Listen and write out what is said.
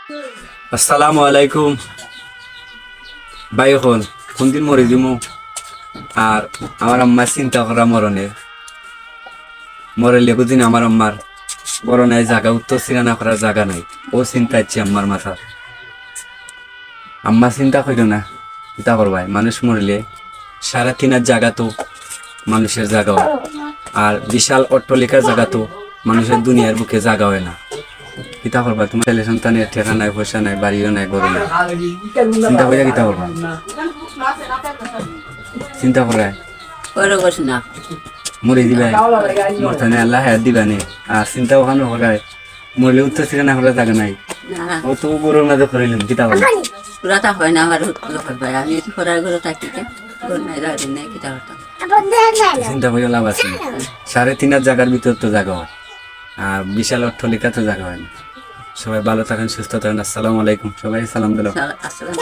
আসসালামু আলাইকুম ভাই, হল কোনদিন মরে দিমু। আর আমার আম্মার চিন্তা করা মরণের মরে লেগুদিন আমার আম্মার বড় নাই জায়গা, উত্তর সিরানা করার জায়গা নাই। ও চিন্তা ইচ্ছে আম্মার মাথা। আম্মা চিন্তা করিল না, চিন্তা করবাই মানুষ মরলে 3.5 জায়গা তো মানুষের জায়গা হয়, আর বিশাল অট্টলিকার জায়গা তো মানুষের দুনিয়ার বুকে জায়গা হয় না। কিতা করবা, তোমার ছেলে সন্তানের ঠেকা নাই, পয়সা নাই, বাড়িও নাই, ঘর নাই। চিন্তা করিয়া কিতা করবা, চিন্তা করায় মরে দিবাই, মরতানে আল্লাহ হায়াত দিবানে। আর চিন্তা ওখানে করায় মরলে উত্তর ঠিকানা করার জায়গা নাই। ও তো গরুর মাঝে করিলেন, কিতা করবা। পুরাটা হয় না আমার ভাই, আমি খরার ঘরে থাকি ঘর নাই দাঁড়িয়ে নাই কিতা করতাম। চিন্তা করে লাভ আছে না। 3.5 জায়গার ভিতর তো জায়গা হয়, আর বিশাল অট্টলিকা তো জায়গা হয় না। সবাই ভালো থাকেন, সুস্থ থাকেন। আসসালামু আলাইকুম, সবাই সালাম দিলাম। আসসালাম।